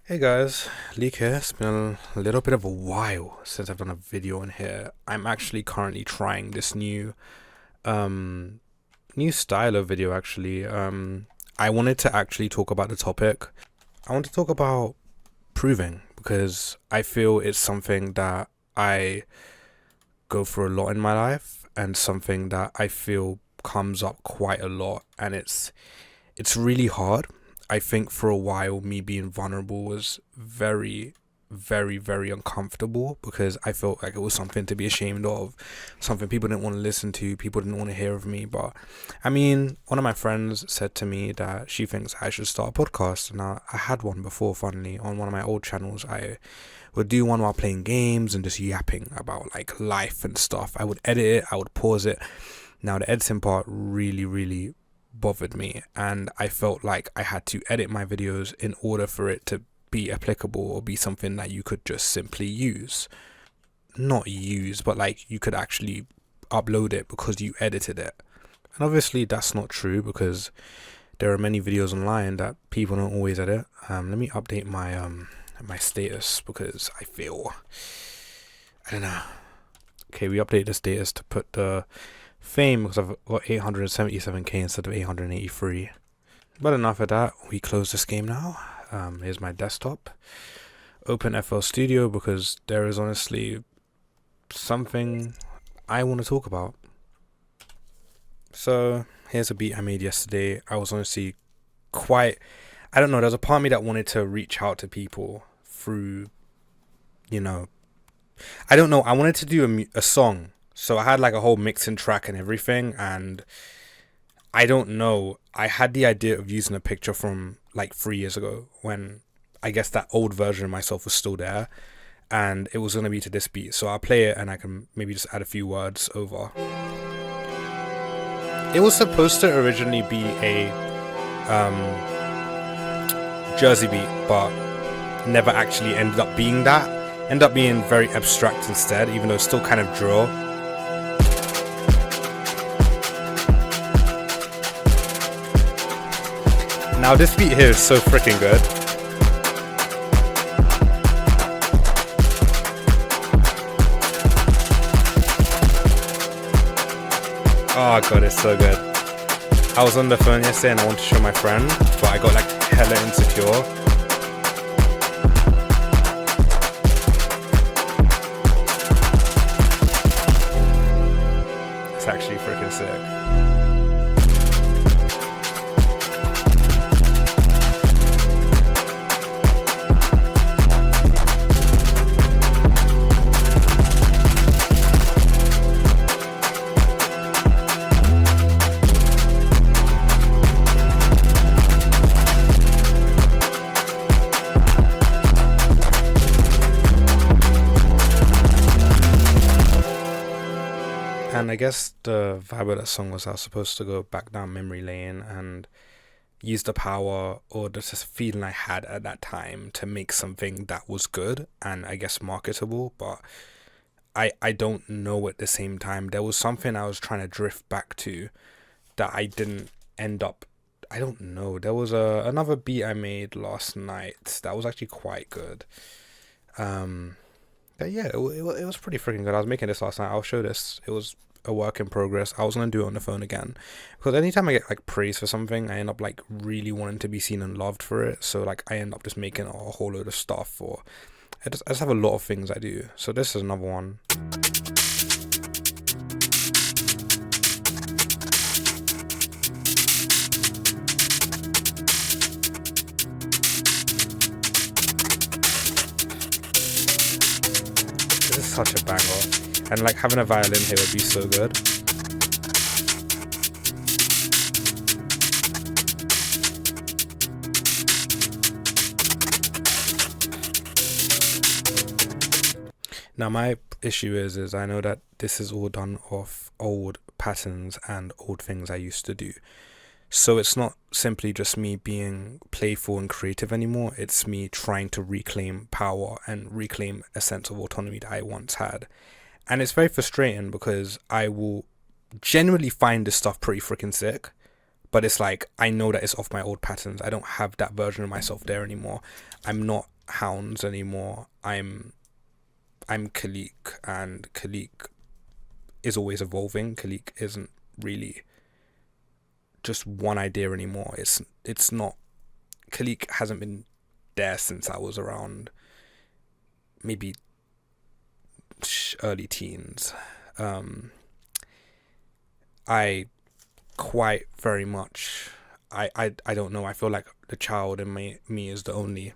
Hey guys, Leek here. It's been a little bit of a while since I've done a video in here. I'm actually currently trying this um new style of video actually. I wanted to actually talk about the topic. I want to talk about proving because I feel it's something that I go through a lot in my life and something that I feel comes up quite a lot, and it's really hard. I think for a while, me being vulnerable was very uncomfortable because I felt like it was something to be ashamed of, something people didn't want to listen to, people didn't want to hear of me. But I mean, one of my friends said to me that she thinks I should start a podcast, and I had one before, funnily, on one of my old channels. I would do one while playing games and just yapping about like life and stuff. I would edit it, I would pause it. Now, the editing part really bothered me, and I felt like I had to edit my videos in order for it to be applicable or be something that you could just simply use. Not use, but like you could actually upload it because you edited it. And obviously, that's not true because there are many videos online that people don't always edit. Let me update my status because I don't know. Okay, we update the status to put the fame because I've got 877k instead of 883. But enough of that. We close this game now. Here's my desktop. Open FL Studio because there is honestly something I want to talk about. So here's a beat I made yesterday. I was honestly quite, I don't know, there's a part of me that wanted to reach out to people through, you know, I don't know, I wanted to do a song. So I had like a whole mixing track and everything, and I don't know, I had the idea of using a picture from like 3 years ago when I guess that old version of myself was still there, and it was going to be to this beat. So I'll play it and I can maybe just add a few words over. It was supposed to originally be a Jersey beat, but never actually ended up being that. Ended up being very abstract instead, even though it's still kind of drill. Now this beat here is so freaking good. Oh god, it's so good. I was on the phone yesterday and I wanted to show my friend, but I got like hella insecure. It's actually freaking sick. And I guess the vibe of that song was I was supposed to go back down memory lane and use the power or just this feeling I had at that time to make something that was good and I guess marketable. But I don't know at the same time. There was something I was trying to drift back to that I didn't end up. I don't know. There was another beat I made last night that was actually quite good. But yeah, it was pretty freaking good. I was making this last night. I'll show this. It was a work in progress. I was gonna do it on the phone again because anytime I get like praise for something, I end up like really wanting to be seen and loved for it. So like I end up just making a whole load of stuff, or I just have a lot of things I do. So this is another one. This is such a banger, and like having a violin here would be so good. Now my issue is I know that this is all done off old patterns and old things I used to do. So it's not simply just me being playful and creative anymore. It's me trying to reclaim power and reclaim a sense of autonomy that I once had. And it's very frustrating because I will genuinely find this stuff pretty freaking sick. But it's like, I know that it's off my old patterns. I don't have that version of myself there anymore. I'm not Hounds anymore. I'm Khalik, and Khalik is always evolving. Khalik isn't really just one idea anymore. It's not. Khalik hasn't been there since I was around maybe early teens. I quite very much. I don't know. I feel like the child in me is the only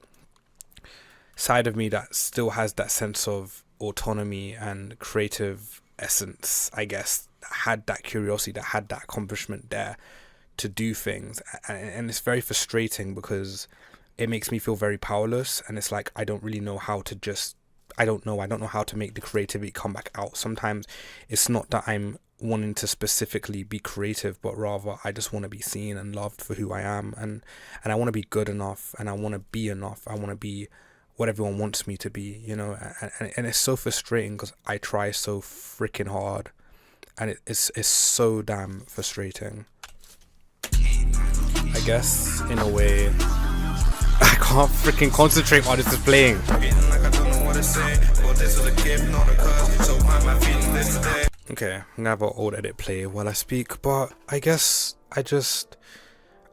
side of me that still has that sense of autonomy and creative essence, I guess, had that curiosity, that had that accomplishment there to do things. And it's very frustrating because it makes me feel very powerless, and it's like I don't really know how to just I don't know how to make the creativity come back out. Sometimes it's not that I'm wanting to specifically be creative, but rather I just want to be seen and loved for who I am, and I want to be good enough, and I want to be enough. I want to be what everyone wants me to be, and it's so frustrating because I try so freaking hard, and it's so damn frustrating. I guess in a way I can't freaking concentrate while this is playing. Okay, I'm gonna have an old edit play while I speak, but I guess I don't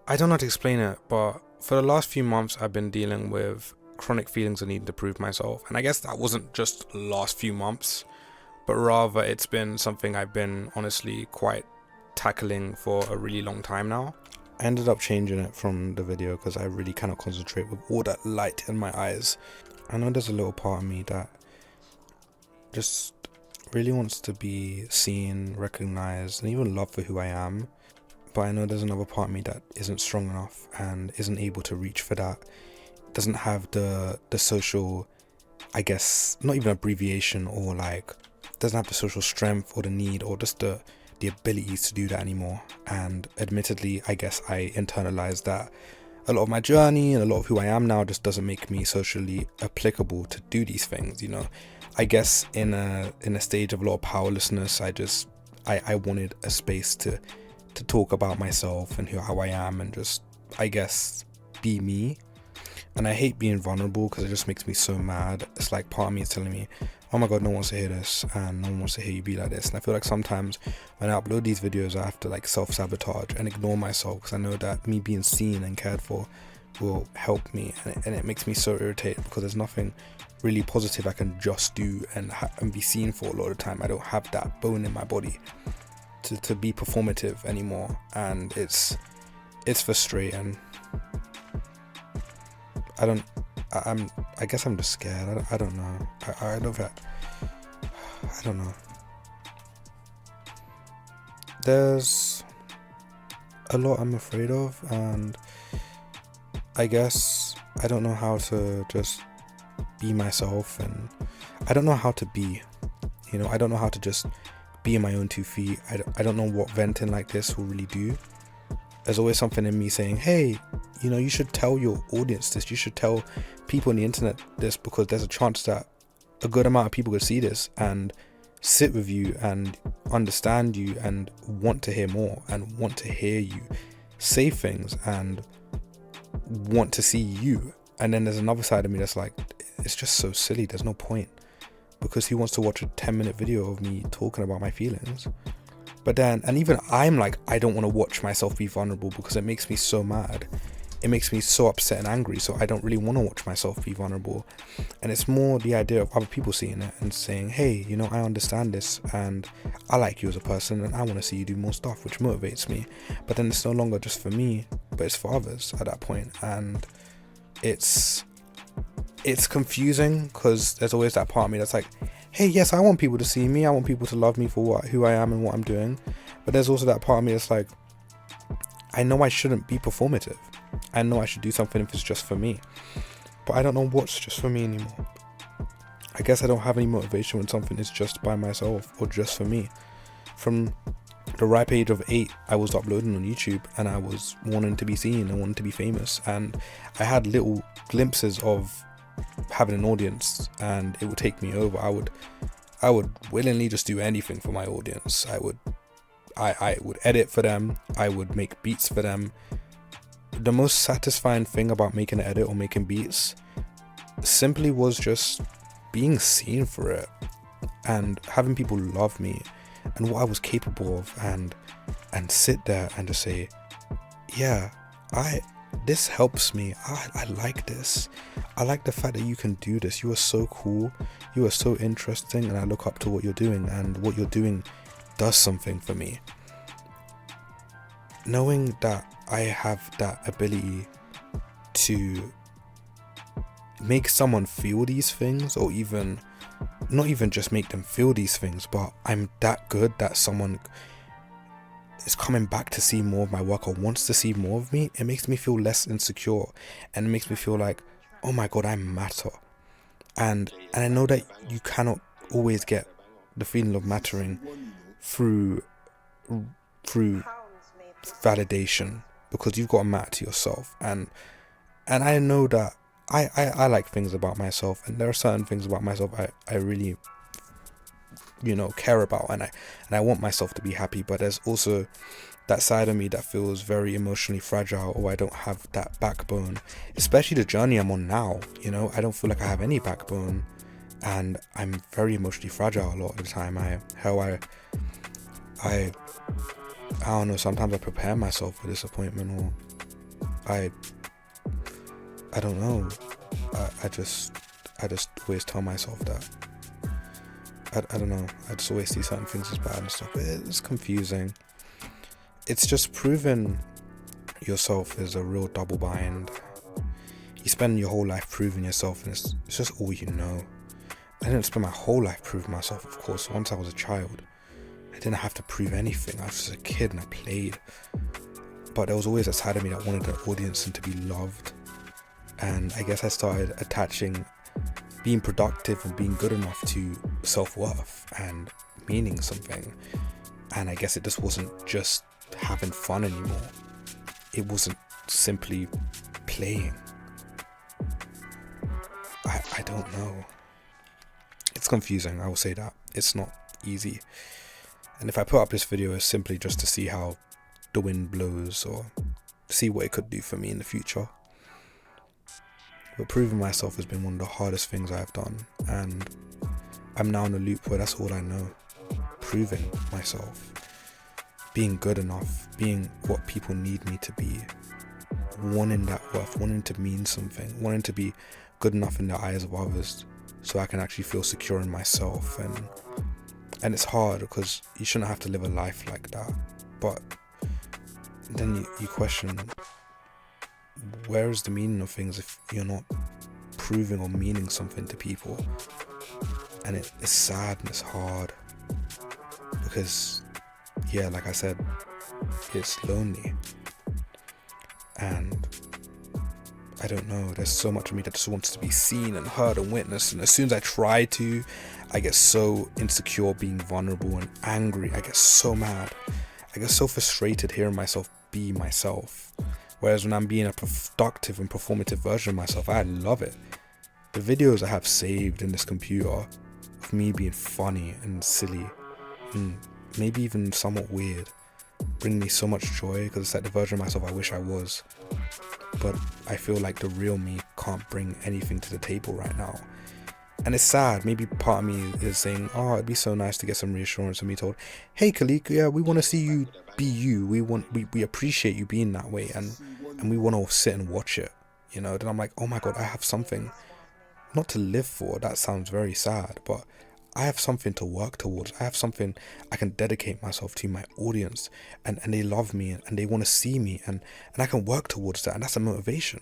know how to explain it, but for the last few months I've been dealing with chronic feelings of needing to prove myself, and I guess that wasn't just the last few months, but rather it's been something I've been honestly quite tackling for a really long time now. I ended up changing it from the video because I really cannot concentrate with all that light in my eyes. I know there's a little part of me that just really wants to be seen, recognized, and even loved for who I am, but I know there's another part of me that isn't strong enough and isn't able to reach for that. Doesn't have the social, I guess, not even abbreviation, or like doesn't have the social strength or the need or just the abilities to do that anymore. And admittedly, I guess I internalized that a lot of my journey and a lot of who I am now just doesn't make me socially applicable to do these things. I guess in a stage of a lot of powerlessness, I wanted a space to talk about myself and how I am, and just, I guess, be me. And I hate being vulnerable because it just makes me so mad. It's like part of me is telling me, oh my god, no one wants to hear this, and no one wants to hear you be like this. And I feel like sometimes when I upload these videos, I have to like self-sabotage and ignore myself, because I know that me being seen and cared for will help me, and it makes me so irritated because there's nothing really positive I can just do and be seen for a lot of the time. I don't have that bone in my body to be performative anymore, and it's frustrating. I guess I'm just scared. I don't know. I don't know. There's a lot I'm afraid of, and I guess I don't know how to just be myself, and I don't know how to be. I don't know how to just be in my own 2 feet. I don't know what venting like this will really do. There's always something in me saying, hey, you should tell your audience this. You should tell people on the internet this, because there's a chance that a good amount of people could see this and sit with you and understand you and want to hear more and want to hear you say things and want to see you. And then there's another side of me that's like, it's just so silly. There's no point, because who wants to watch a 10-minute video of me talking about my feelings? But then, and even I'm like, I don't want to watch myself be vulnerable because it makes me so mad. It makes me so upset and angry. So I don't really want to watch myself be vulnerable. And it's more the idea of other people seeing it and saying, hey, I understand this, and I like you as a person, and I want to see you do more stuff, which motivates me. But then it's no longer just for me, but it's for others at that point. And it's confusing, because there's always that part of me that's like, hey, yes, I want people to see me. I want people to love me for who I am and what I'm doing. But there's also that part of me that's like, I know I shouldn't be performative. I know I should do something if it's just for me. But I don't know what's just for me anymore. I guess I don't have any motivation when something is just by myself or just for me. From the ripe age of 8, I was uploading on YouTube, and I was wanting to be seen and wanting to be famous. And I had little glimpses of having an audience, and it would take me over. I would willingly just do anything for my audience. I would edit for them. I would make beats for them. The most satisfying thing about making an edit or making beats simply was just being seen for it and having people love me and what I was capable of, and sit there and just say, yeah, this helps me. I like this. I like the fact that you can do this. You are so cool. You are so interesting, and I look up to what you're doing, and what you're doing does something for me. Knowing that I have that ability to make someone feel these things, or even not even just make them feel these things, but I'm that good that someone is coming back to see more of my work or wants to see more of me, it makes me feel less insecure, and it makes me feel like, oh my god, I matter. And I know that you cannot always get the feeling of mattering through validation, because you've got to matter to yourself, and I know that I like things about myself, and there are certain things about myself I really care about, and I want myself to be happy, but there's also that side of me that feels very emotionally fragile, or I don't have that backbone, especially the journey I'm on now. I don't feel like I have any backbone, and I'm very emotionally fragile a lot of the time. I don't know, sometimes I prepare myself for disappointment, or I don't know, I just always tell myself that I don't know, I just always see certain things as bad and stuff, but it's confusing. It's just proving yourself is a real double bind. You spend your whole life proving yourself, and it's just all you know. I didn't spend my whole life proving myself, of course. Once I was a child, I didn't have to prove anything. I was just a kid and I played. But there was always a side of me that wanted the audience and to be loved. And I guess I started attaching being productive and being good enough to self-worth and meaning something. And I guess it just wasn't just having fun anymore. It wasn't simply playing. I don't know. It's confusing, I will say that. It's not easy. And if I put up this video, it's simply just to see how the wind blows, or see what it could do for me in the future. But proving myself has been one of the hardest things I've done, and I'm now in a loop where that's all I know. Proving myself, being good enough, being what people need me to be, wanting that worth, wanting to mean something, wanting to be good enough in the eyes of others so I can actually feel secure in myself. And it's hard because you shouldn't have to live a life like that, but then you question, where is the meaning of things if you're not proving or meaning something to people? And it's sad and it's hard, because like I said, it's lonely, and I don't know, there's so much of me that just wants to be seen and heard and witnessed, and as soon as I try to, I get so insecure being vulnerable and angry. I get so mad, I get so frustrated hearing myself be myself. Whereas when I'm being a productive and performative version of myself, I love it. The videos I have saved in this computer of me being funny and silly and maybe even somewhat weird bring me so much joy, because it's like the version of myself I wish I was. But I feel like the real me can't bring anything to the table right now. And it's sad. Maybe part of me is saying, oh, it'd be so nice to get some reassurance and be told, hey Khalik, yeah, we want to see you be you. We appreciate you being that way, and we want to sit and watch it. Then I'm like, oh my god, I have something not to live for. That sounds very sad, but I have something to work towards. I have something I can dedicate myself to, my audience, and they love me and they want to see me, and I can work towards that, and that's a motivation.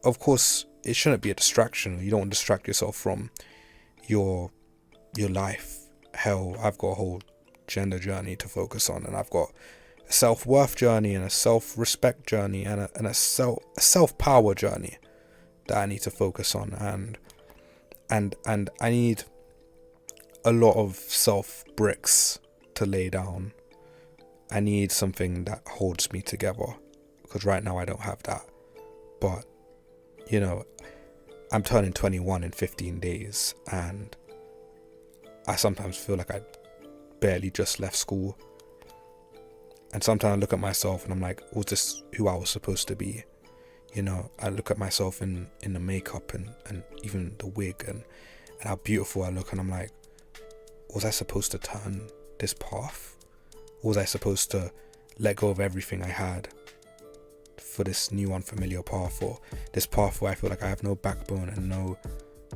Of course, it shouldn't be a distraction. You don't want to distract yourself from your life. Hell, I've got a whole gender journey to focus on, and I've got a self-worth journey and a self-respect journey and a self-power journey that I need to focus on, and I need a lot of self-bricks to lay down. I need something that holds me together, because right now I don't have that. But I'm turning 21 in 15 days, and I sometimes feel like I barely just left school. And sometimes I look at myself and I'm like, was this who I was supposed to be? You know, I look at myself in the makeup and even the wig and how beautiful I look, and I'm like, was I supposed to turn this path? Or was I supposed to let go of everything I had for this new unfamiliar path, or this path where I feel like I have no backbone and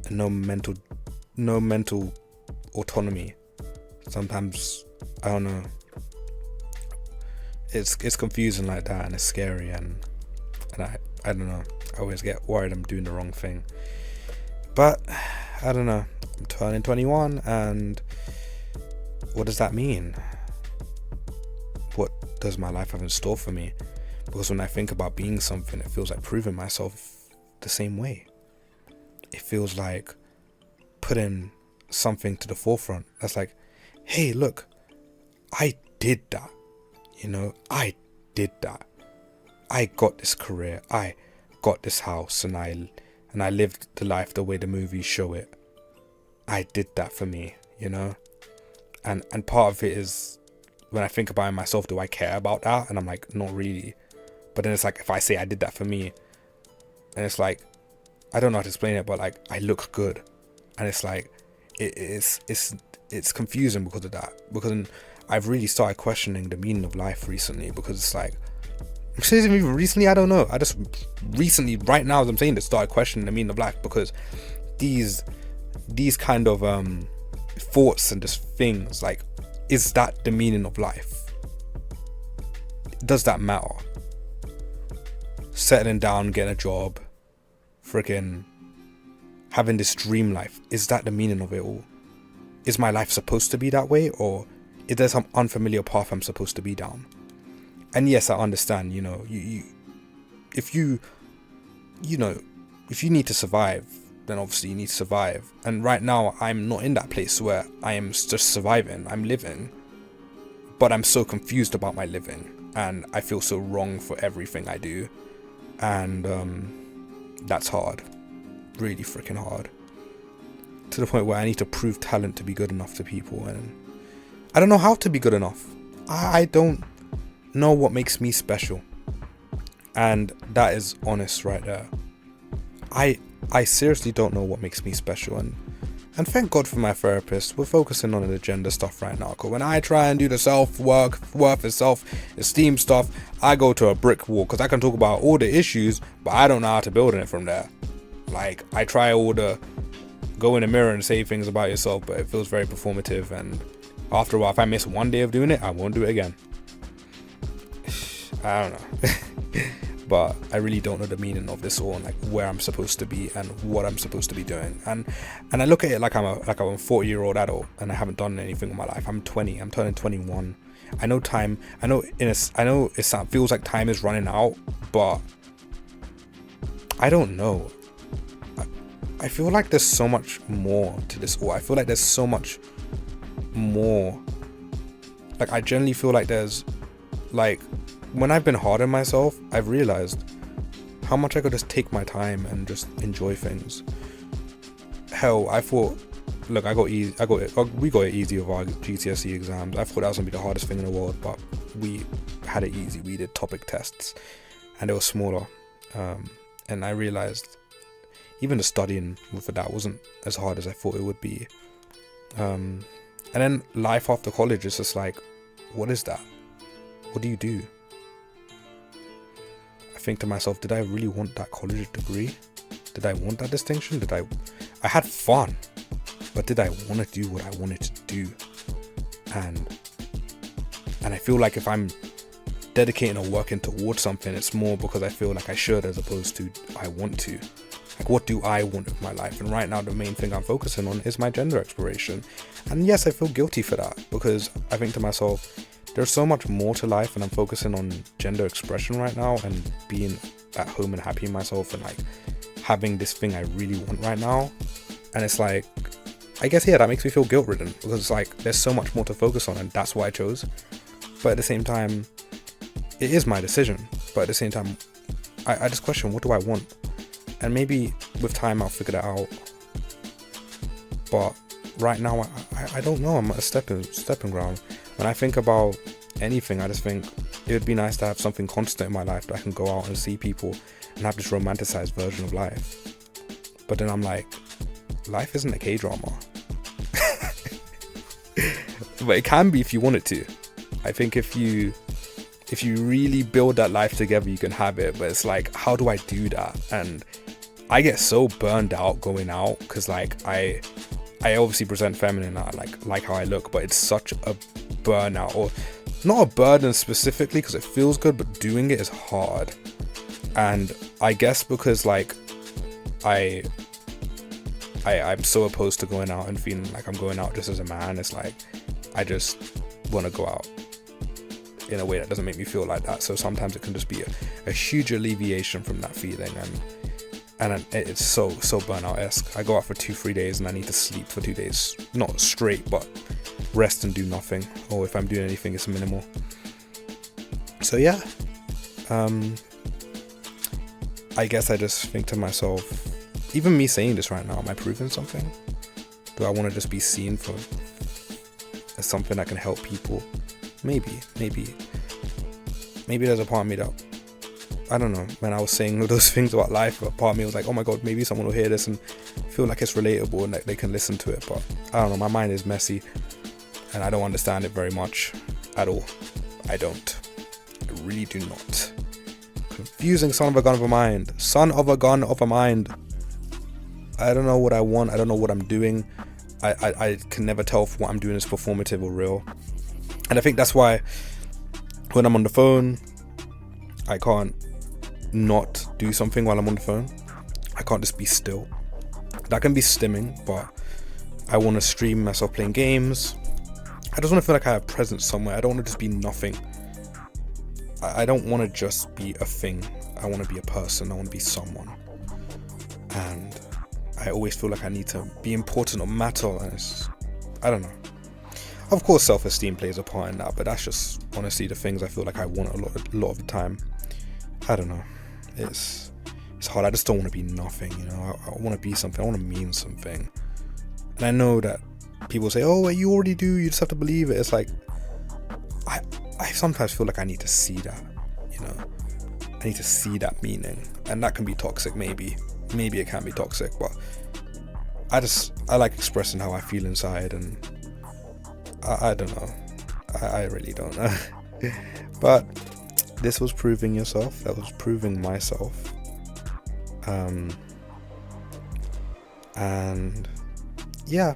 no mental autonomy? Sometimes, I don't know, it's confusing like that, and it's scary, and I don't know, I always get worried I'm doing the wrong thing. But I don't know, I'm turning 21, and what does that mean? What does my life have in store for me? Because when I think about being something, it feels like proving myself the same way. It feels like putting something to the forefront. That's like, hey, look, I did that. You know, I did that. I got this career. I got this house, and I lived the life the way the movies show it. I did that for me, you know? And part of it is, when I think about it myself, do I care about that? And I'm like, not really. But then it's like, if I say I did that for me, and it's like, I don't know how to explain it, but like, I look good. And it's like, it's confusing because of that. Because I've really started questioning the meaning of life recently, because it's like, even recently, I don't know. I just recently, right now as I'm saying this, started questioning the meaning of life, because these kind of thoughts and just things, like, is that the meaning of life? Does that matter? Settling down, getting a job, freaking having this dream life, is that the meaning of it all? Is my life supposed to be that way, or is there some unfamiliar path I'm supposed to be down? And yes, I understand, you know, if you need to survive, then obviously you need to survive. And right now, I'm not in that place where I am just surviving. I'm living, but I'm so confused about my living, and I feel so wrong for everything I do. And that's hard, really freaking hard, to the point where I need to prove talent to be good enough to people, and I don't know how to be good enough. I don't know what makes me special, and that is honest right there. I seriously don't know what makes me special, and thank God for my therapist. We're focusing on the gender stuff right now, because when I try and do the self-worth and self-esteem stuff, I go to a brick wall, because I can talk about all the issues, but I don't know how to build on it from there. Like, I try all the go in the mirror and say things about yourself, but it feels very performative, and after a while, if I miss one day of doing it, I won't do it again. I don't know. But I really don't know the meaning of this all, and like where I'm supposed to be and what I'm supposed to be doing. And I look at it like I'm a 40-year-old adult, and I haven't done anything in my life. I'm 20. I'm turning 21. I know time. I know it feels like time is running out, but I don't know. I feel like there's so much more to this all. I feel like there's so much more. Like, I generally feel like there's, like, when I've been hard on myself, I've realized how much I could just take my time and just enjoy things. Hell, I thought, look, we got it easy with our GCSE exams. I thought that was gonna be the hardest thing in the world, but we had it easy. We did topic tests, and they were smaller. And I realized even the studying for that wasn't as hard as I thought it would be. And then life after college is just like, what is that? What do you do? I think to myself, did I really want that college degree? Did I want that distinction? I had fun, but did I want to do what I wanted to do? And I feel like if I'm dedicating or working towards something, it's more because I feel like I should, as opposed to I want to. Like, what do I want with my life? And right now, the main thing I'm focusing on is my gender exploration. And yes, I feel guilty for that, because I think to myself, there's so much more to life, and I'm focusing on gender expression right now and being at home and happy in myself and like having this thing I really want right now. And it's like, I guess, yeah, that makes me feel guilt-ridden, because it's like there's so much more to focus on, and that's what I chose. But at the same time, it is my decision. But at the same time, I just question, what do I want? And maybe with time I'll figure that out. But right now, I don't know. I'm at a stepping ground. When I think about anything, I just think it would be nice to have something constant in my life, that I can go out and see people and have this romanticized version of life. But then I'm like, life isn't a K-drama. But it can be if you want it to. I think if you really build that life together, you can have it. But it's like, how do I do that? And I get so burned out going out, because like I obviously present feminine, I like how I look, but it's such a burnout, or not a burden specifically because it feels good, but doing it is hard. And I guess because like I'm so opposed to going out and feeling like I'm going out just as a man, it's like I just want to go out in a way that doesn't make me feel like that. So sometimes it can just be a huge alleviation from that feeling, and it's so burnout-esque. I go out for 2-3 days and I need to sleep for 2 days, not straight, but rest and do nothing, or if I'm doing anything, it's minimal. So yeah, I guess I just think to myself, even me saying this right now, am I proving something? Do I want to just be seen as something that can help people? Maybe there's a part of me that, I don't know, when I was saying all those things about life, a part of me was like, oh my god, maybe someone will hear this and feel like it's relatable and that they can listen to it. But I don't know, my mind is messy and I don't understand it very much at all. I really do not. Confusing son of a gun of a mind. Son of a gun of a mind. I don't know what I want. I don't know what I'm doing. I can never tell if what I'm doing is performative or real. And I think that's why when I'm on the phone, I can't not do something while I'm on the phone. I can't just be still. That can be stimming, but I want to stream myself playing games. I just want to feel like I have presence somewhere. I don't want to just be nothing. I don't want to just be a thing. I want to be a person. I want to be someone. And I always feel like I need to be important or matter. And I don't know. Of course, self-esteem plays a part in that, but that's just honestly the things I feel like I want a lot of the time. I don't know. It's hard. I just don't want to be nothing, you know. I want to be something. I want to mean something. And I know that people say, oh, well, you already do. You just have to believe it. It's like, I sometimes feel like I need to see that, you know. I need to see that meaning. And that can be toxic, maybe. Maybe it can be toxic, but I like expressing how I feel inside, and I don't know. I really don't know. But this was proving yourself. That was proving myself. And yeah,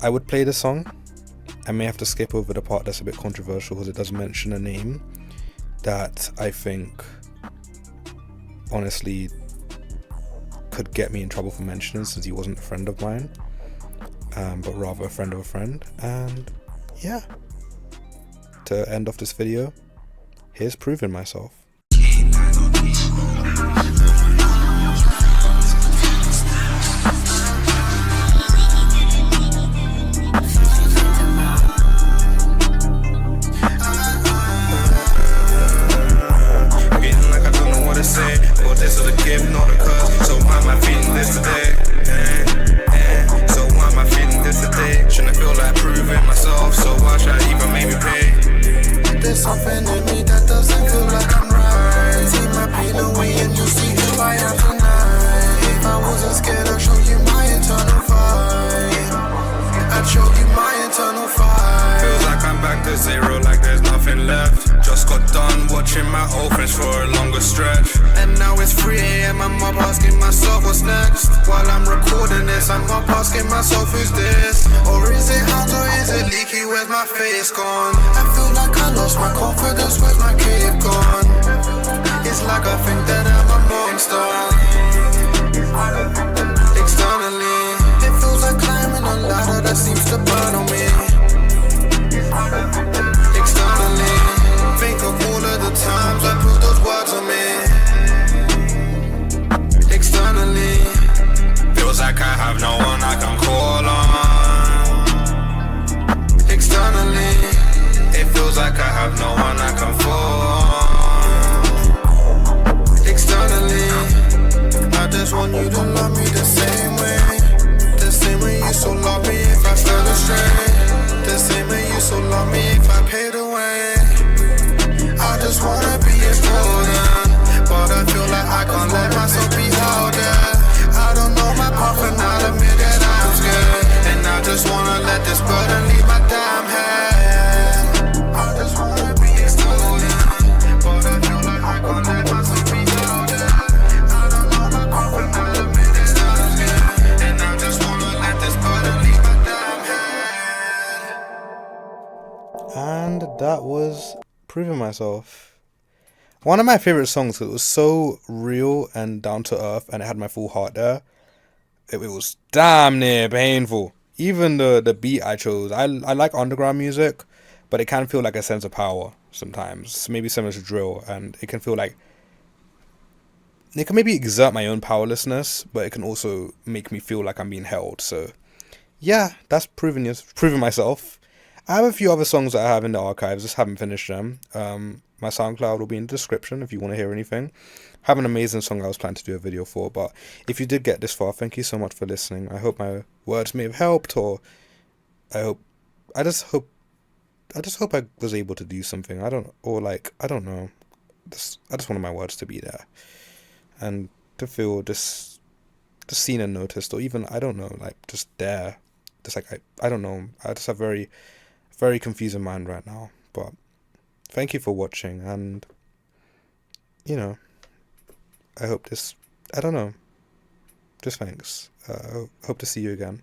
I would play the song. I may have to skip over the part that's a bit controversial because it does mention a name that I think honestly could get me in trouble for mentioning, since he wasn't a friend of mine, but rather a friend of a friend. And yeah, to end off this video, here's Proving Myself. Zero, like there's nothing left. Just got done watching my old friends for a longer stretch, and now it's 3 AM. I'm up asking myself what's next. While I'm recording this, I'm up asking myself who's this? Or is it Hans, or is it leaky? Where's my face gone? I feel like I lost my confidence. Where's my cape gone? It's like I think that I'm a moving star. Externally, it feels like climbing a ladder that seems to burn on me. Externally, think of all of the times I put those words on me. Externally, feels like I have no one I can call on. Externally, it feels like I have no one I can fall. Externally, I just want you to love me the same way. The same way you so love me if I fell astray. The same way you so love me if I paid away. I just wanna be important. Proving myself. One of my favorite songs. It was so real and down to earth, and it had my full heart there. It was damn near painful. Even the beat I chose. I like underground music, but it can feel like a sense of power sometimes. Maybe similar to drill, and it can feel like it can maybe exert my own powerlessness, but it can also make me feel like I'm being held. So yeah, that's proving myself. I have a few other songs that I have in the archives, just haven't finished them. My SoundCloud will be in the description if you want to hear anything. I have an amazing song I was planning to do a video for, but if you did get this far, thank you so much for listening. I hope my words may have helped, or I just hope I was able to do something. I don't know. I just wanted my words to be there, and to feel just seen and noticed, or even, I don't know, like, just there. Just like, I don't know. I just have very, very confusing mind right now. But thank you for watching, and I hope this, I don't know, just thanks. Hope to see you again.